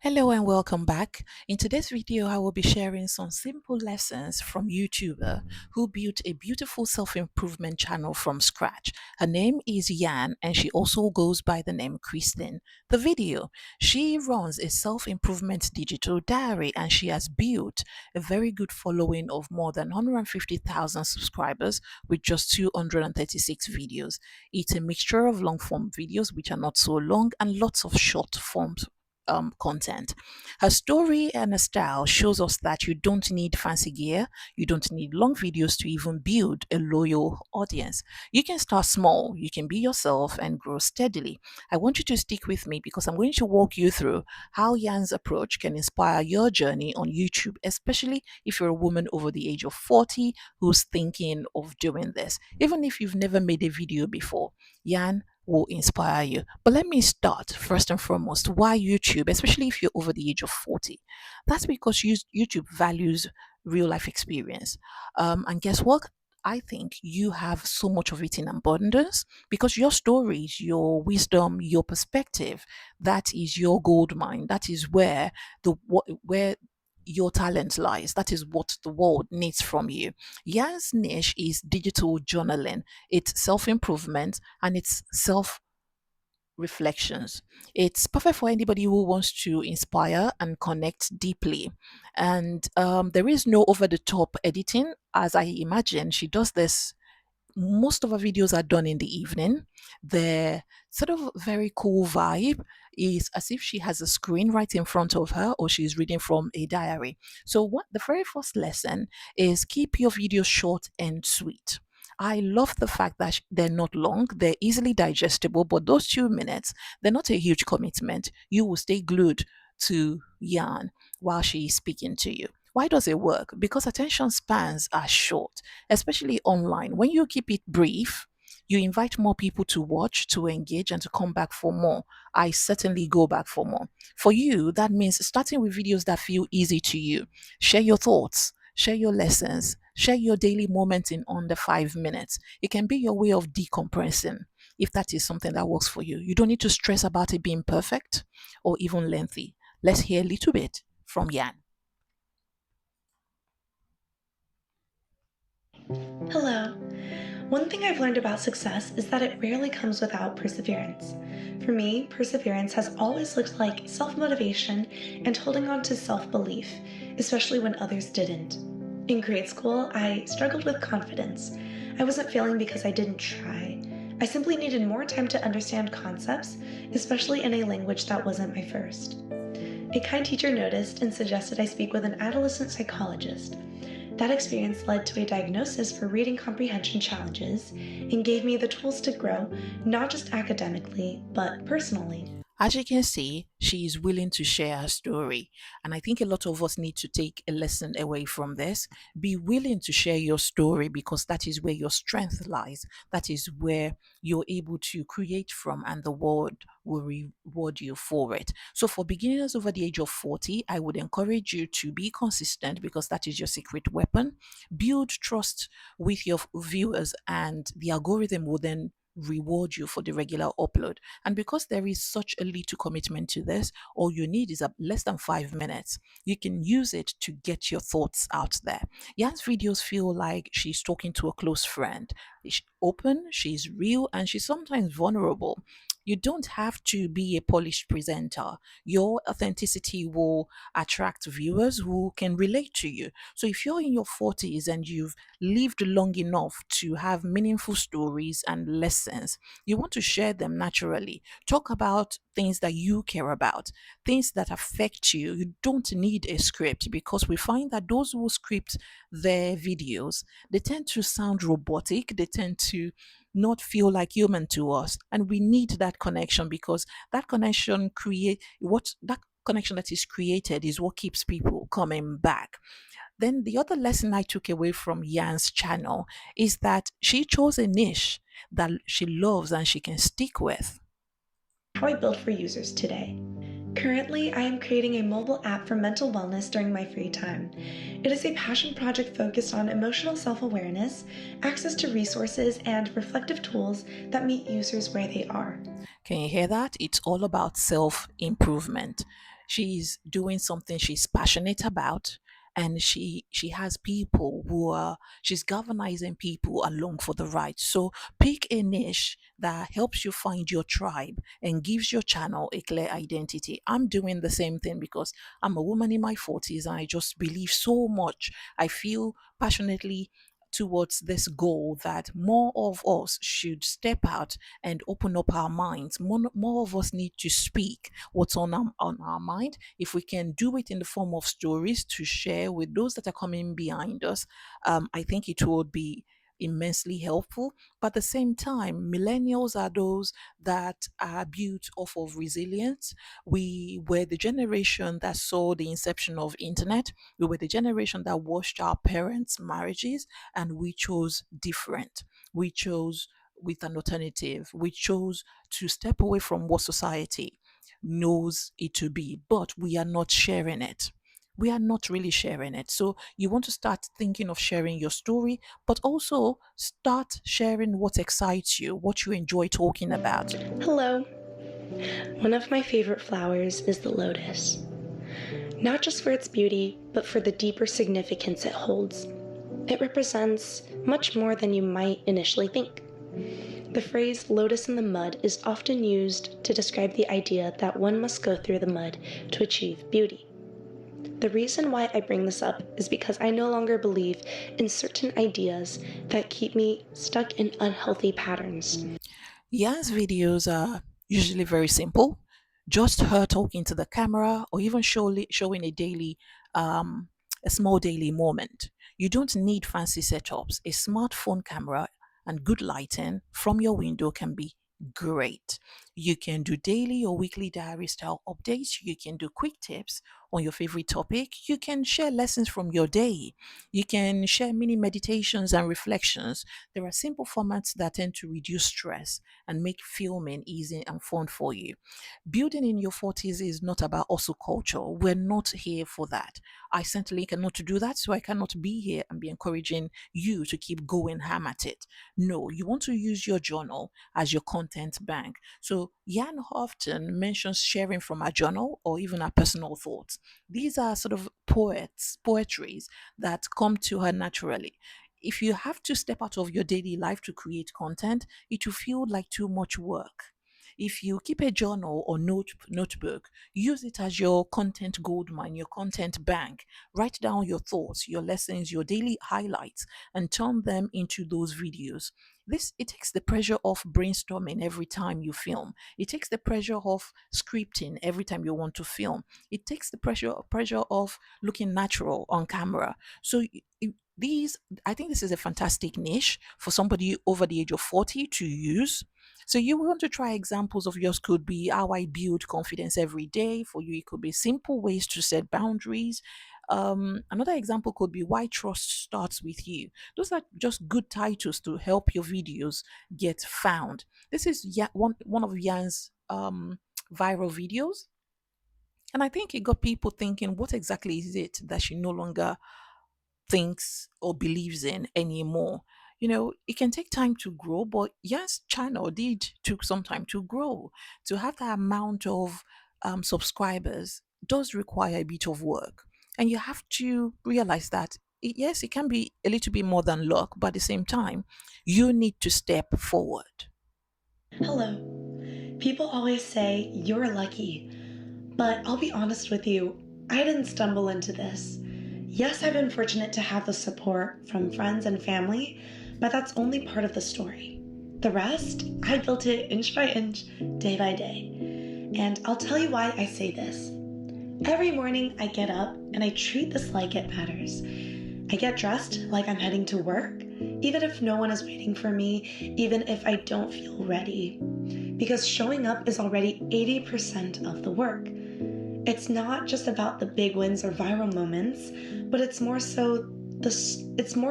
Hello and welcome back. In today's video, I will be sharing some simple lessons from YouTuber who built a beautiful self-improvement channel from scratch. Her name is Yan and she also goes by the name Kristen. The video, she runs a self-improvement digital diary and she has built a very good following of more than 150,000 subscribers with just 236 videos. It's a mixture of long form videos which are not so long and lots of short forms content. Her story and her style shows us that you don't need fancy gear, you don't need long videos to even build a loyal audience. You can start small, you can be yourself and grow steadily. I want you to stick with me because I'm going to walk you through how Yan's approach can inspire your journey on YouTube, especially if you're a woman over the age of 40 who's thinking of doing this. Even if you've never made a video before, Yan will inspire you. But let me start first and foremost. Why YouTube, especially if you're over the age of 40? That's because YouTube values real life experience. And guess what? I think you have so much of it in abundance because your stories, your wisdom, your perspective, that is your gold mine. That is where your talent lies. That is what the world needs from you. Yan's niche is digital journaling. It's self-improvement and it's self reflections. It's perfect for anybody who wants to inspire and connect deeply. And there is no over the top editing. As I imagine, she does this. Most of her videos are done in the evening. The sort of very cool vibe is as if she has a screen right in front of her or she's reading from a diary. So what the very first lesson is keep your videos short and sweet. I love the fact that they're not long, they're easily digestible, but those 2 minutes, they're not a huge commitment. You will stay glued to yarn while she is speaking to you. Why does it work? Because attention spans are short, especially online. When you keep it brief, you invite more people to watch, to engage, and to come back for more. I certainly go back for more. For you, that means starting with videos that feel easy to you. Share your thoughts, share your lessons, share your daily moments in under 5 minutes. It can be your way of decompressing if that is something that works for you. You don't need to stress about it being perfect or even lengthy. Let's hear a little bit from Yan. Hello. One thing I've learned about success is that it rarely comes without perseverance. For me, perseverance has always looked like self motivation and holding on to self belief, especially when others didn't. In grade school, I struggled with confidence. I wasn't failing because I didn't try. I simply needed more time to understand concepts, especially in a language that wasn't my first. A kind teacher noticed and suggested I speak with an adolescent psychologist. That experience led to a diagnosis for reading comprehension challenges and gave me the tools to grow, not just academically, but personally. As you can see, she is willing to share her story. And I think a lot of us need to take a lesson away from this. Be willing to share your story because that is where your strength lies. That is where you're able to create from, and the world will reward you for it. So, for beginners over the age of 40, I would encourage you to be consistent because that is your secret weapon. Build trust with your viewers, and the algorithm will then reward you for the regular upload. And because there is such a little commitment to this, all you need is less than 5 minutes. You can use it to get your thoughts out there. Yan's videos feel like she's talking to a close friend. She's open, she's real, and she's sometimes vulnerable. You don't have to be a polished presenter. Your authenticity will attract viewers who can relate to you. So if you're in your 40s and you've lived long enough to have meaningful stories and lessons, you want to share them naturally. Talk about things that you care about, things that affect you. You don't need a script because we find that those who script their videos, they tend to sound robotic, they tend to not feel like human to us. And we need that connection because that connection create what that connection that is created is what keeps people coming back. Then the other lesson I took away from Yan's channel is that she chose a niche that she loves and she can stick with. How I build for users today. Currently, I am creating a mobile app for mental wellness during my free time. It is a passion project focused on emotional self awareness, access to resources, and reflective tools that meet users where they are. Can you hear that? It's all about self improvement. She's doing something she's passionate about, and she has people who are she's galvanizing people along for the ride. So pick a niche that helps you find your tribe and gives your channel a clear identity. I'm doing the same thing because I'm a woman in my 40s and I just believe so much. I feel passionately towards this goal that more of us should step out and open up our minds. More of us need to speak what's on our mind. If we can do it in the form of stories to share with those that are coming behind us, I think it would be immensely helpful. But at the same time, millennials are those that are built off of resilience. We were the generation that saw the inception of internet. We were the generation that watched our parents' marriages, and we chose different. We chose with an alternative. We chose to step away from what society knows it to be, but we are not sharing it. We are not really sharing it. So you want to start thinking of sharing your story, but also start sharing what excites you, what you enjoy talking about. Hello. One of my favorite flowers is the lotus. Not just for its beauty, but for the deeper significance it holds. It represents much more than you might initially think. The phrase lotus in the mud is often used to describe the idea that one must go through the mud to achieve beauty. The reason why I bring this up is because I no longer believe in certain ideas that keep me stuck in unhealthy patterns. Yan's videos are usually very simple, just her talking to the camera or even showing um, a small daily moment. You don't need fancy setups. A smartphone camera and good lighting from your window can be great. You can do daily or weekly diary style updates. You can do quick tips on your favorite topic. You can share lessons from your day. You can share mini meditations and reflections. There are simple formats that tend to reduce stress and make filming easy and fun for you. Building in your 40s is not about hustle culture. We're not here for that. I certainly cannot do that, so I cannot be here and be encouraging you to keep going ham at it. No, you want to use your journal as your content bank. So Jan often mentions sharing from our journal or even our personal thoughts. These are sort of poetries that come to her naturally. If you have to step out of your daily life to create content, it will feel like too much work. If you keep a journal or notebook, use it as your content gold mine, your content bank. Write down your thoughts, your lessons, your daily highlights, and turn them into those videos. This it takes the pressure off brainstorming every time you film. It takes the pressure off scripting every time you want to film. It takes the pressure of looking natural on camera. So these I think this is a fantastic niche for somebody over the age of 40 to use. So you want to try examples of yours could be how I build confidence every day. For you, it could be simple ways to set boundaries. Another example could be why trust starts with you. Those are just good titles to help your videos get found. This is one of Jan's viral videos. And I think it got people thinking, what exactly is it that she no longer thinks or believes in anymore? It can take time to grow, but yes, channel did took some time to grow. To have that amount of subscribers does require a bit of work, and you have to realize that yes, it can be a little bit more than luck, but at the same time, you need to step forward. Hello. People always say you're lucky, but I'll be honest with you, I didn't stumble into this. Yes, I've been fortunate to have the support from friends and family, but that's only part of the story. The rest, I built it inch by inch, day by day. And I'll tell you why I say this. Every morning I get up and I treat this like it matters. I get dressed like I'm heading to work, even if no one is waiting for me, even if I don't feel ready. Because showing up is already 80% of the work. It's not just about the big wins or viral moments, but it's more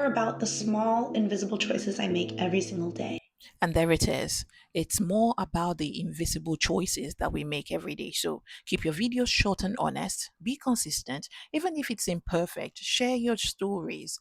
about the small invisible choices I make every single day. And there it is. It's more about the invisible choices that we make every day. So keep your videos short and honest. Be consistent. Even if it's imperfect, share your stories.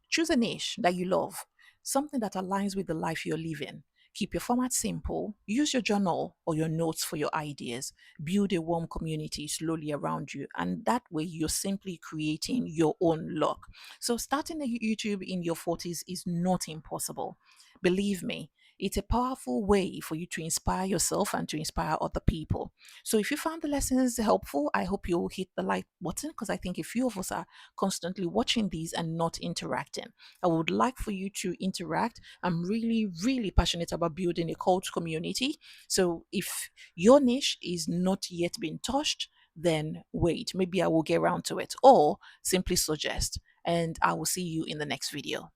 Choose a niche that you love, something that aligns with the life you're living. Keep your format simple. Use your journal or your notes for your ideas. Build a warm community slowly around you. And that way, you're simply creating your own luck. So, starting a YouTube in your 40s is not impossible. Believe me, it's a powerful way for you to inspire yourself and to inspire other people. So, if you found the lessons helpful, I hope you'll hit the like button because I think a few of us are constantly watching these and not interacting. I would like for you to interact. I'm really, really passionate about building a cult community. So, if your niche is not yet been touched, then wait, maybe I will get around to it or simply suggest. And I will see you in the next video.